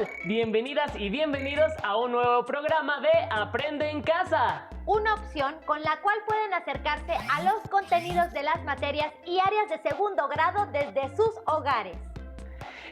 tal? Bienvenidas y bienvenidos a un nuevo programa de Aprende en Casa. Una opción con la cual pueden acercarse a los contenidos de las materias y áreas de segundo grado desde sus hogares.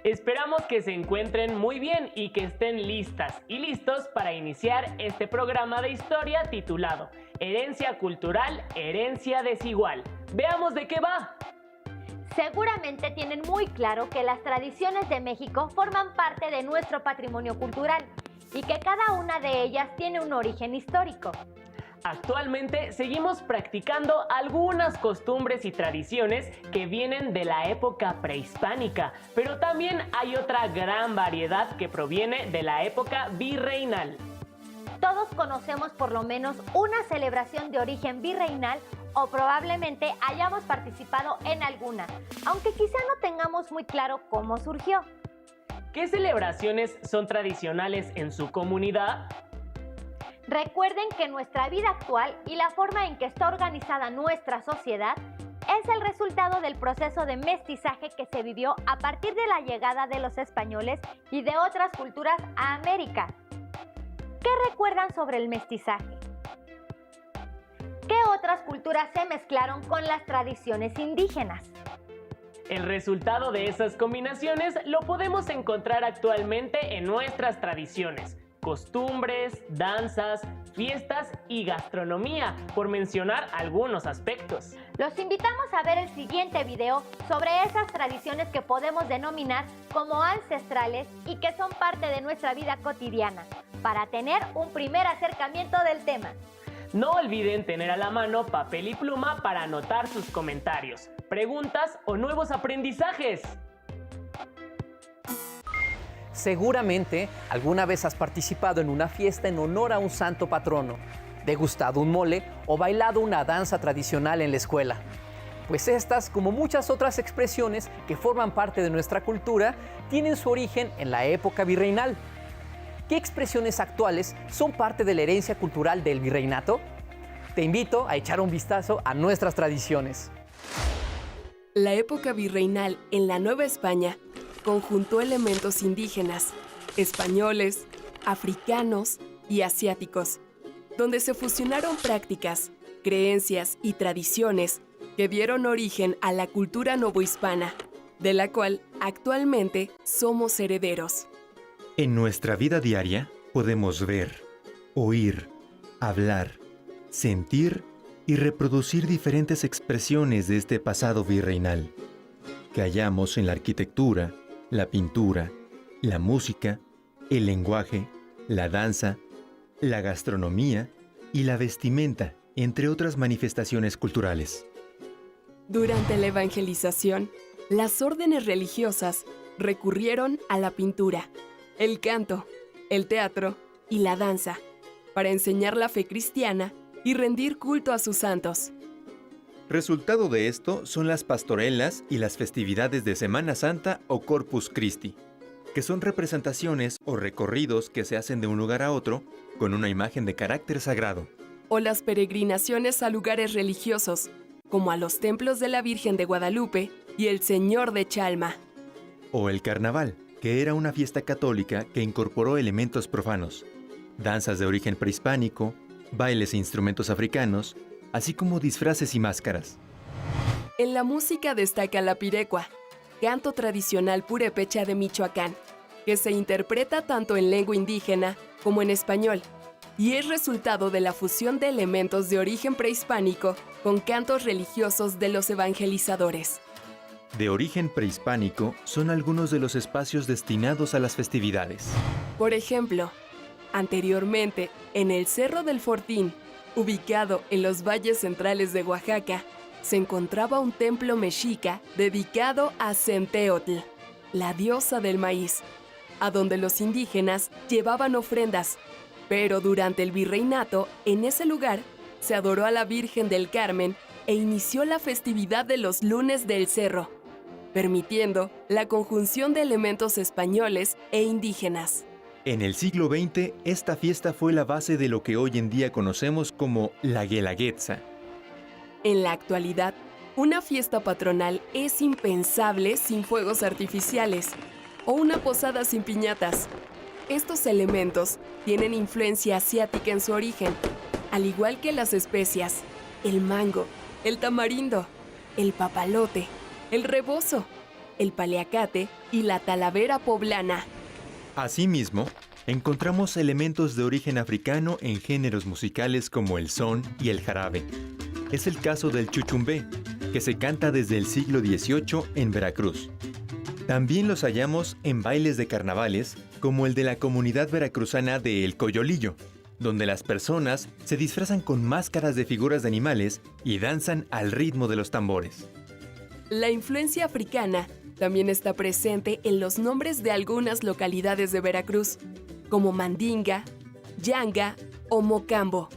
Esperamos que se encuentren muy bien y que estén listas y listos para iniciar este programa de historia titulado Herencia Cultural, Herencia Desigual. Veamos de qué va. Seguramente tienen muy claro que las tradiciones de México forman parte de nuestro patrimonio cultural y que cada una de ellas tiene un origen histórico. Actualmente seguimos practicando algunas costumbres y tradiciones que vienen de la época prehispánica, pero también hay otra gran variedad que proviene de la época virreinal. Todos conocemos por lo menos una celebración de origen virreinal o probablemente hayamos participado en alguna, aunque quizá no tengamos muy claro cómo surgió. ¿Qué celebraciones son tradicionales en su comunidad? Recuerden que nuestra vida actual y la forma en que está organizada nuestra sociedad es el resultado del proceso de mestizaje que se vivió a partir de la llegada de los españoles y de otras culturas a América. ¿Qué recuerdan sobre el mestizaje? ¿Qué otras culturas se mezclaron con las tradiciones indígenas? El resultado de esas combinaciones lo podemos encontrar actualmente en nuestras tradiciones, costumbres, danzas, fiestas y gastronomía, por mencionar algunos aspectos. Los invitamos a ver el siguiente video sobre esas tradiciones que podemos denominar como ancestrales y que son parte de nuestra vida cotidiana, para tener un primer acercamiento del tema. No olviden tener a la mano papel y pluma para anotar sus comentarios, preguntas o nuevos aprendizajes. Seguramente alguna vez has participado en una fiesta en honor a un santo patrono, degustado un mole o bailado una danza tradicional en la escuela. Pues estas, como muchas otras expresiones que forman parte de nuestra cultura, tienen su origen en la época virreinal. ¿Qué expresiones actuales son parte de la herencia cultural del virreinato? Te invito a echar un vistazo a nuestras tradiciones. La época virreinal en la Nueva España conjuntó elementos indígenas, españoles, africanos y asiáticos, donde se fusionaron prácticas, creencias y tradiciones que dieron origen a la cultura novohispana, de la cual actualmente somos herederos. En nuestra vida diaria podemos ver, oír, hablar, sentir y reproducir diferentes expresiones de este pasado virreinal, que hallamos en la arquitectura, la pintura, la música, el lenguaje, la danza, la gastronomía y la vestimenta, entre otras manifestaciones culturales. Durante la evangelización, las órdenes religiosas recurrieron a la pintura, el canto, el teatro y la danza para enseñar la fe cristiana y rendir culto a sus santos. Resultado de esto son las pastorelas y las festividades de Semana Santa o Corpus Christi, que son representaciones o recorridos que se hacen de un lugar a otro con una imagen de carácter sagrado. O las peregrinaciones a lugares religiosos, como a los templos de la Virgen de Guadalupe y el Señor de Chalma. O el carnaval, que era una fiesta católica que incorporó elementos profanos, danzas de origen prehispánico, bailes e instrumentos africanos, así como disfraces y máscaras. En la música destaca la pirecua, canto tradicional purépecha de Michoacán, que se interpreta tanto en lengua indígena como en español, y es resultado de la fusión de elementos de origen prehispánico con cantos religiosos de los evangelizadores. De origen prehispánico son algunos de los espacios destinados a las festividades. Por ejemplo, anteriormente, en el Cerro del Fortín, ubicado en los valles centrales de Oaxaca, se encontraba un templo mexica dedicado a Centeotl, la diosa del maíz, a donde los indígenas llevaban ofrendas, pero durante el virreinato, en ese lugar, se adoró a la Virgen del Carmen e inició la festividad de los lunes del cerro, permitiendo la conjunción de elementos españoles e indígenas. En el siglo XX, esta fiesta fue la base de lo que hoy en día conocemos como la Guelaguetza. En la actualidad, una fiesta patronal es impensable sin fuegos artificiales o una posada sin piñatas, Estos elementos tienen influencia asiática en su origen, al igual que las especias, el mango, el tamarindo, el papalote, el rebozo, el paliacate y la talavera poblana. Asimismo, encontramos elementos de origen africano en géneros musicales como el son y el jarabe. Es el caso del chuchumbé, que se canta desde el siglo XVIII en Veracruz. También los hallamos en bailes de carnavales, como el de la comunidad veracruzana de El Coyolillo, donde las personas se disfrazan con máscaras de figuras de animales y danzan al ritmo de los tambores. La influencia africana también está presente en los nombres de algunas localidades de Veracruz, como Mandinga, Yanga o Mocambo.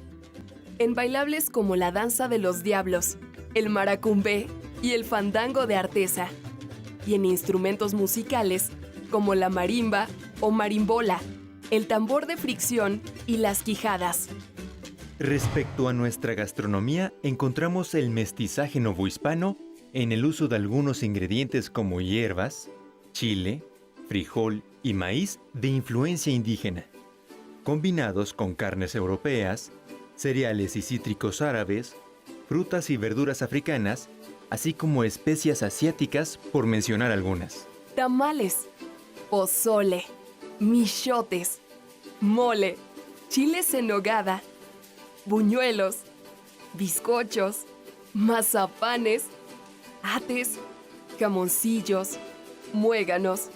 En bailables como la danza de los diablos, el maracumbé y el fandango de Artesa. Y en instrumentos musicales como la marimba o marimbola, el tambor de fricción y las quijadas. Respecto a nuestra gastronomía, encontramos el mestizaje novohispano en el uso de algunos ingredientes como hierbas, chile, frijol y maíz de influencia indígena, combinados con carnes europeas, cereales y cítricos árabes, frutas y verduras africanas, así como especias asiáticas, por mencionar algunas. Tamales, pozole, michotes, mole, chiles en nogada, buñuelos, bizcochos, mazapanes, ates, jamoncillos, muéganos,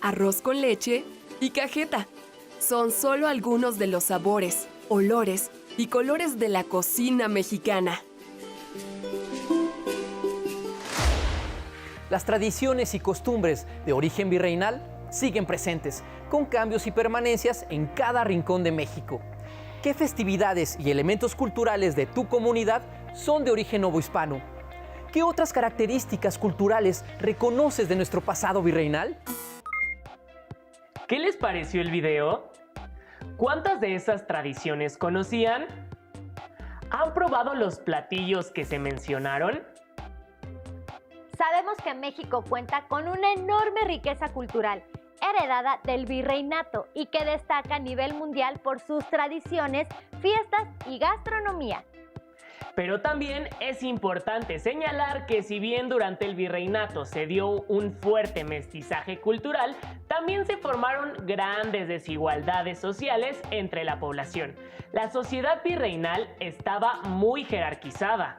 arroz con leche y cajeta. Son solo algunos de los sabores, olores y colores de la cocina mexicana. Las tradiciones y costumbres de origen virreinal siguen presentes, con cambios y permanencias en cada rincón de México. ¿Qué festividades y elementos culturales de tu comunidad son de origen novohispano? ¿Qué otras características culturales reconoces de nuestro pasado virreinal? ¿Qué les pareció el video? ¿Cuántas de esas tradiciones conocían? ¿Han probado los platillos que se mencionaron? Sabemos que México cuenta con una enorme riqueza cultural, heredada del virreinato y que destaca a nivel mundial por sus tradiciones, fiestas y gastronomía. Pero también es importante señalar que si bien durante el virreinato se dio un fuerte mestizaje cultural, también se formaron grandes desigualdades sociales entre la población. La sociedad virreinal estaba muy jerarquizada.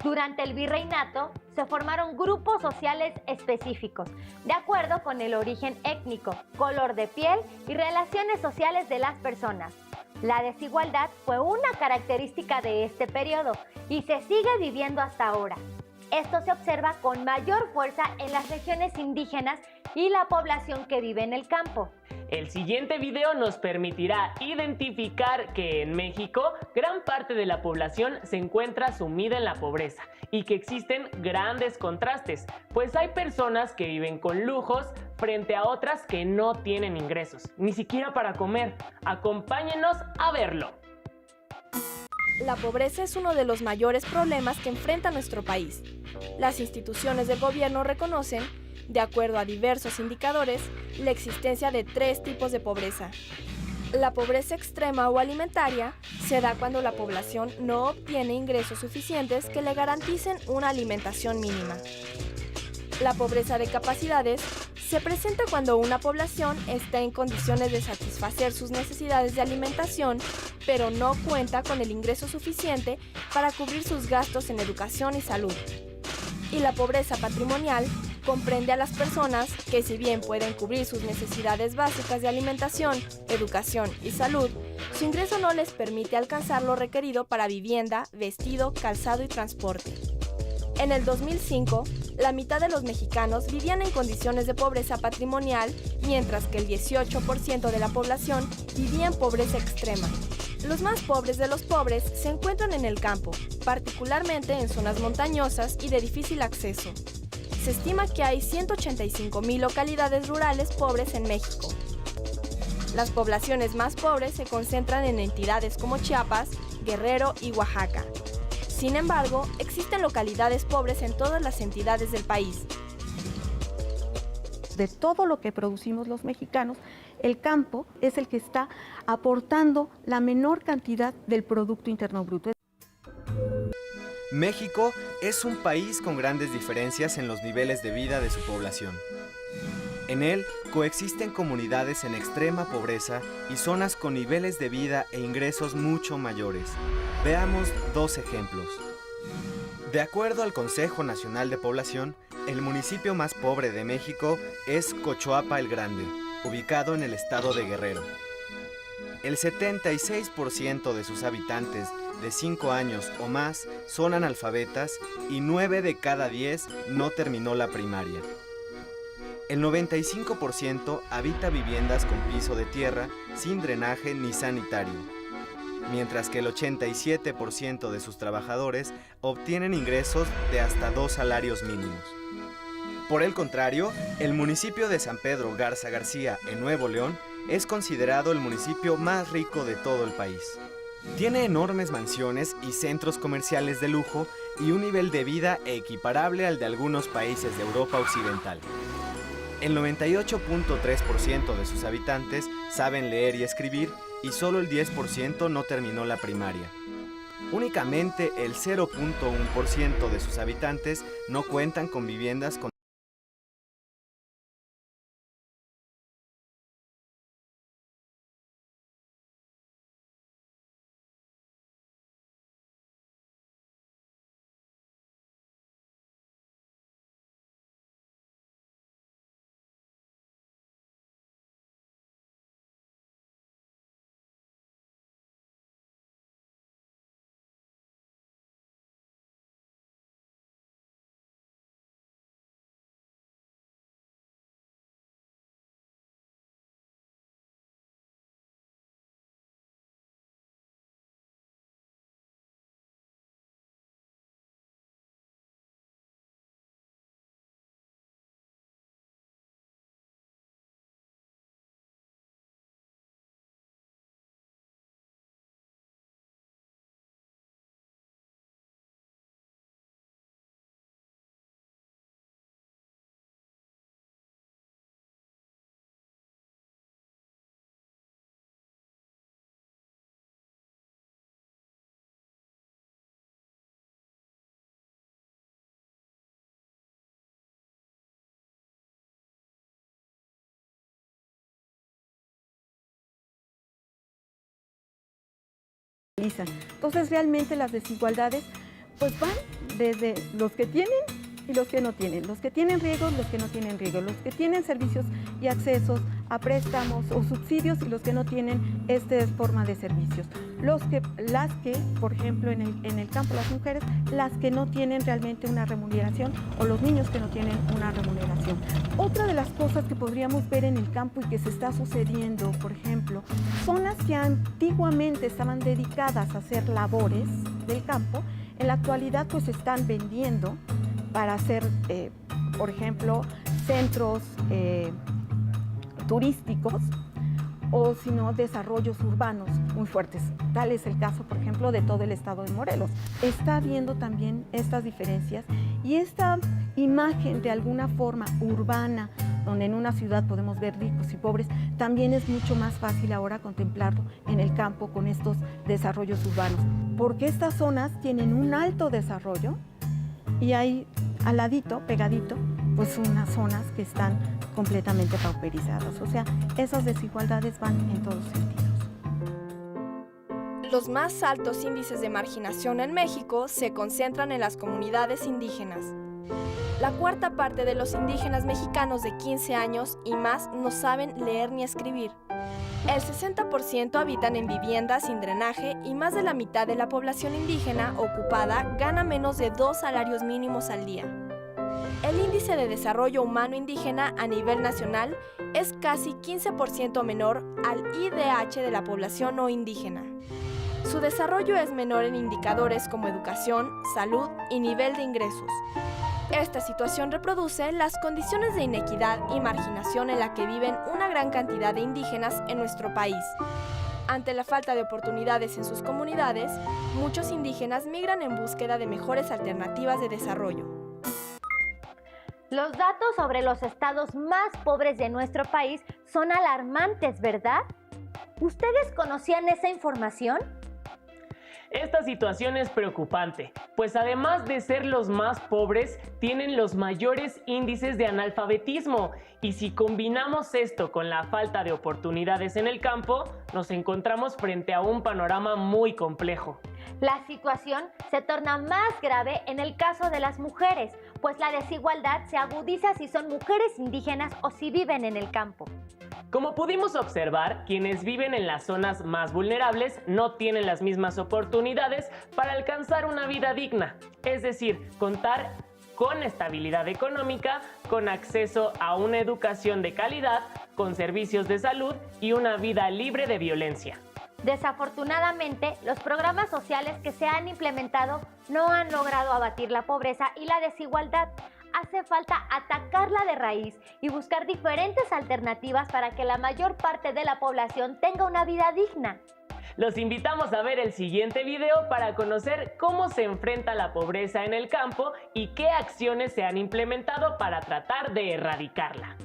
Durante el virreinato se formaron grupos sociales específicos, de acuerdo con el origen étnico, color de piel y relaciones sociales de las personas. La desigualdad fue una característica de este periodo y se sigue viviendo hasta ahora. Esto se observa con mayor fuerza en las regiones indígenas y la población que vive en el campo. El siguiente video nos permitirá identificar que en México gran parte de la población se encuentra sumida en la pobreza y que existen grandes contrastes, pues hay personas que viven con lujos frente a otras que no tienen ingresos, ni siquiera para comer. Acompáñenos a verlo. La pobreza es uno de los mayores problemas que enfrenta nuestro país. Las instituciones del gobierno reconocen, de acuerdo a diversos indicadores, la existencia de 3 tipos de pobreza. La pobreza extrema o alimentaria se da cuando la población no obtiene ingresos suficientes que le garanticen una alimentación mínima. La pobreza de capacidades se presenta cuando una población está en condiciones de satisfacer sus necesidades de alimentación, pero no cuenta con el ingreso suficiente para cubrir sus gastos en educación y salud. Y la pobreza patrimonial comprende a las personas que, si bien pueden cubrir sus necesidades básicas de alimentación, educación y salud, su ingreso no les permite alcanzar lo requerido para vivienda, vestido, calzado y transporte. En el 2005, la mitad de los mexicanos vivían en condiciones de pobreza patrimonial, mientras que el 18% de la población vivía en pobreza extrema. Los más pobres de los pobres se encuentran en el campo, particularmente en zonas montañosas y de difícil acceso. Se estima que hay 185,000 localidades rurales pobres en México. Las poblaciones más pobres se concentran en entidades como Chiapas, Guerrero y Oaxaca. Sin embargo, existen localidades pobres en todas las entidades del país. De todo lo que producimos los mexicanos, el campo es el que está aportando la menor cantidad del Producto Interno Bruto. México es un país con grandes diferencias en los niveles de vida de su población. En él coexisten comunidades en extrema pobreza y zonas con niveles de vida e ingresos mucho mayores. Veamos dos ejemplos. De acuerdo al Consejo Nacional de Población, el municipio más pobre de México es Cochoapa el Grande, ubicado en el estado de Guerrero. El 76% de sus habitantes de 5 años o más son analfabetas y 9 de cada 10 no terminó la primaria. El 95% habita viviendas con piso de tierra, sin drenaje ni sanitario, mientras que el 87% de sus trabajadores obtienen ingresos de hasta 2 salarios mínimos. Por el contrario, el municipio de San Pedro Garza García, en Nuevo León, es considerado el municipio más rico de todo el país. Tiene enormes mansiones y centros comerciales de lujo y un nivel de vida equiparable al de algunos países de Europa Occidental. El 98.3% de sus habitantes saben leer y escribir y solo el 10% no terminó la primaria. Únicamente el 0.1% de sus habitantes no cuentan con viviendas con Entonces realmente las desigualdades pues van desde los que tienen y los que no tienen, los que tienen riegos, los que no tienen riegos, los que tienen servicios y accesos a préstamos o subsidios y los que no tienen esta forma de servicios. Las que, por ejemplo, en el campo, las mujeres, las que no tienen realmente una remuneración o los niños que no tienen una remuneración. Otra de las cosas que podríamos ver en el campo y que se está sucediendo, por ejemplo, zonas que antiguamente estaban dedicadas a hacer labores del campo, en la actualidad pues se están vendiendo para hacer, por ejemplo, centros turísticos o si no, desarrollos urbanos muy fuertes. Tal es el caso, por ejemplo, de todo el estado de Morelos. Está habiendo también estas diferencias y esta imagen de alguna forma urbana, donde en una ciudad podemos ver ricos y pobres, también es mucho más fácil ahora contemplarlo en el campo con estos desarrollos urbanos, porque estas zonas tienen un alto desarrollo y hay al ladito, pegadito, pues unas zonas que están completamente pauperizadas. O sea, esas desigualdades van en todos sentidos. Los más altos índices de marginación en México se concentran en las comunidades indígenas. La cuarta parte de los indígenas mexicanos de 15 años y más no saben leer ni escribir. El 60% habitan en viviendas sin drenaje y más de la mitad de la población indígena ocupada gana menos de 2 salarios mínimos al día. El índice de desarrollo humano indígena a nivel nacional es casi 15% menor al IDH de la población no indígena. Su desarrollo es menor en indicadores como educación, salud y nivel de ingresos. Esta situación reproduce las condiciones de inequidad y marginación en la que viven una gran cantidad de indígenas en nuestro país. Ante la falta de oportunidades en sus comunidades, muchos indígenas migran en búsqueda de mejores alternativas de desarrollo. Los datos sobre los estados más pobres de nuestro país son alarmantes, ¿verdad? ¿Ustedes conocían esa información? Esta situación es preocupante, pues además de ser los más pobres, tienen los mayores índices de analfabetismo. Y si combinamos esto con la falta de oportunidades en el campo, nos encontramos frente a un panorama muy complejo. La situación se torna más grave en el caso de las mujeres, pues la desigualdad se agudiza si son mujeres indígenas o si viven en el campo. Como pudimos observar, quienes viven en las zonas más vulnerables no tienen las mismas oportunidades para alcanzar una vida digna, es decir, contar con estabilidad económica, con acceso a una educación de calidad, con servicios de salud y una vida libre de violencia. Desafortunadamente, los programas sociales que se han implementado no han logrado abatir la pobreza y la desigualdad. Hace falta atacarla de raíz y buscar diferentes alternativas para que la mayor parte de la población tenga una vida digna. Los invitamos a ver el siguiente video para conocer cómo se enfrenta la pobreza en el campo y qué acciones se han implementado para tratar de erradicarla.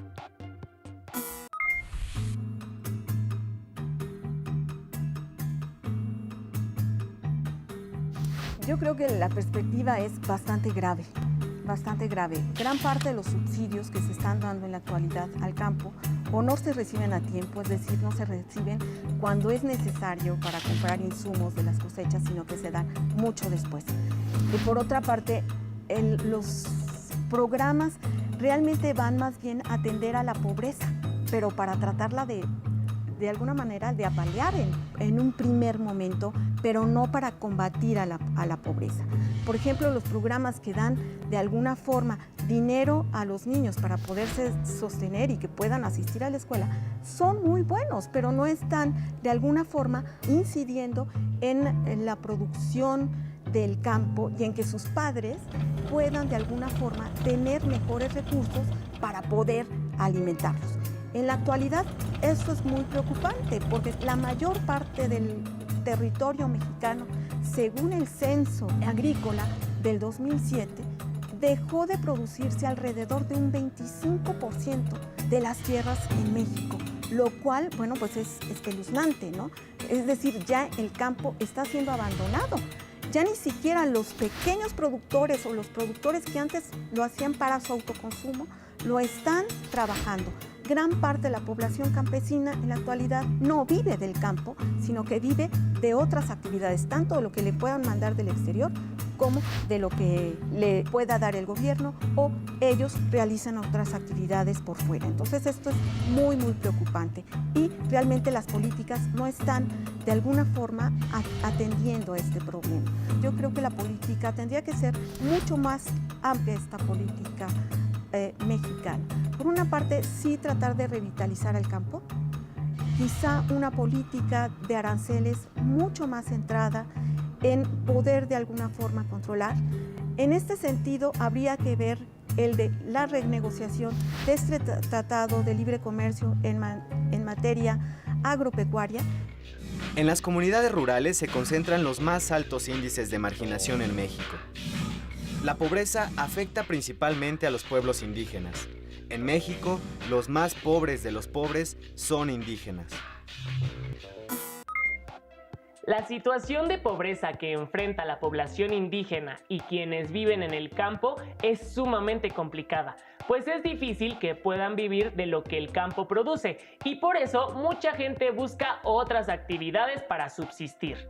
Yo creo que la perspectiva es bastante grave. Gran parte de los subsidios que se están dando en la actualidad al campo o no se reciben a tiempo, es decir, no se reciben cuando es necesario para comprar insumos de las cosechas, sino que se dan mucho después. Y por otra parte, los programas realmente van más bien a atender a la pobreza, pero para tratarla de alguna manera de apalear en un primer momento, pero no para combatir a la pobreza. Por ejemplo, los programas que dan de alguna forma dinero a los niños para poderse sostener y que puedan asistir a la escuela son muy buenos, pero no están de alguna forma incidiendo en la producción del campo y en que sus padres puedan de alguna forma tener mejores recursos para poder alimentarlos. En la actualidad esto es muy preocupante porque la mayor parte del territorio mexicano, según el censo agrícola del 2007, dejó de producirse alrededor de un 25% de las tierras en México, lo cual, bueno, pues es espeluznante, ¿no? Es decir, ya el campo está siendo abandonado. Ya ni siquiera los pequeños productores o los productores que antes lo hacían para su autoconsumo, lo están trabajando. Gran parte de la población campesina en la actualidad no vive del campo, sino que vive de otras actividades, tanto de lo que le puedan mandar del exterior como de lo que le pueda dar el gobierno o ellos realizan otras actividades por fuera. Entonces esto es muy, muy preocupante y realmente las políticas no están de alguna forma atendiendo este problema. Yo creo que la política tendría que ser mucho más amplia, esta política mexicana. Por una parte, sí tratar de revitalizar el campo, quizá una política de aranceles mucho más centrada en poder de alguna forma controlar. En este sentido, habría que ver el de la renegociación de este tratado de libre comercio en materia agropecuaria. En las comunidades rurales se concentran los más altos índices de marginación en México. La pobreza afecta principalmente a los pueblos indígenas. En México, los más pobres de los pobres son indígenas. La situación de pobreza que enfrenta la población indígena y quienes viven en el campo es sumamente complicada, pues es difícil que puedan vivir de lo que el campo produce y por eso mucha gente busca otras actividades para subsistir.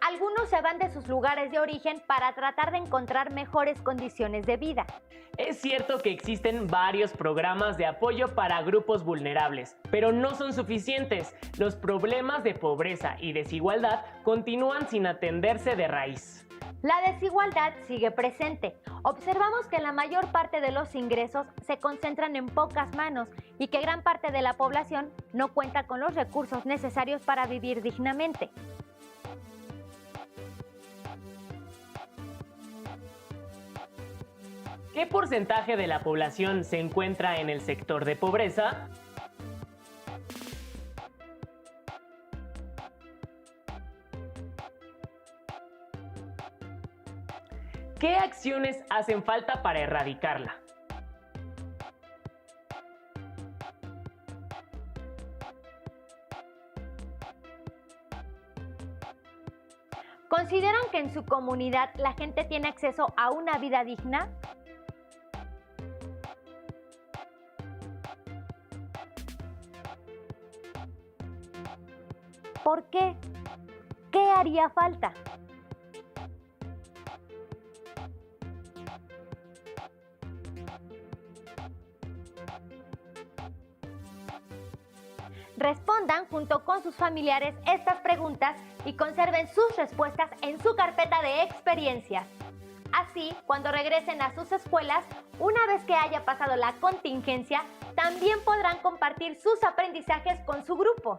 Algunos se van de sus lugares de origen para tratar de encontrar mejores condiciones de vida. Es cierto que existen varios programas de apoyo para grupos vulnerables, pero no son suficientes. Los problemas de pobreza y desigualdad continúan sin atenderse de raíz. La desigualdad sigue presente. Observamos que la mayor parte de los ingresos se concentran en pocas manos y que gran parte de la población no cuenta con los recursos necesarios para vivir dignamente. ¿Qué porcentaje de la población se encuentra en el sector de pobreza? ¿Qué acciones hacen falta para erradicarla? ¿Consideran que en su comunidad la gente tiene acceso a una vida digna? ¿Por qué? ¿Qué haría falta? Respondan junto con sus familiares estas preguntas y conserven sus respuestas en su carpeta de experiencias. Así, cuando regresen a sus escuelas, una vez que haya pasado la contingencia, también podrán compartir sus aprendizajes con su grupo.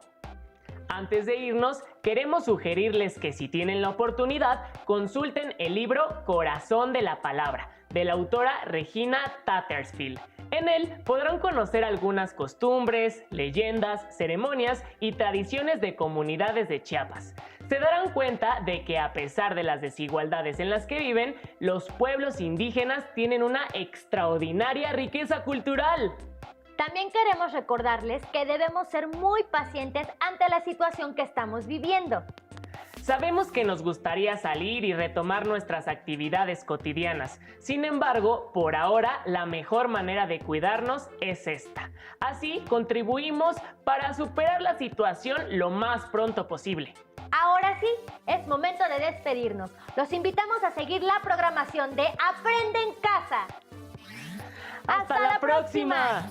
Antes de irnos, queremos sugerirles que si tienen la oportunidad, consulten el libro Corazón de la Palabra, de la autora Regina Tattersfield. En él podrán conocer algunas costumbres, leyendas, ceremonias y tradiciones de comunidades de Chiapas. Se darán cuenta de que a pesar de las desigualdades en las que viven, los pueblos indígenas tienen una extraordinaria riqueza cultural. También queremos recordarles que debemos ser muy pacientes ante la situación que estamos viviendo. Sabemos que nos gustaría salir y retomar nuestras actividades cotidianas. Sin embargo, por ahora, la mejor manera de cuidarnos es esta. Así, contribuimos para superar la situación lo más pronto posible. Ahora sí, es momento de despedirnos. Los invitamos a seguir la programación de Aprende en Casa. ¡Hasta la próxima!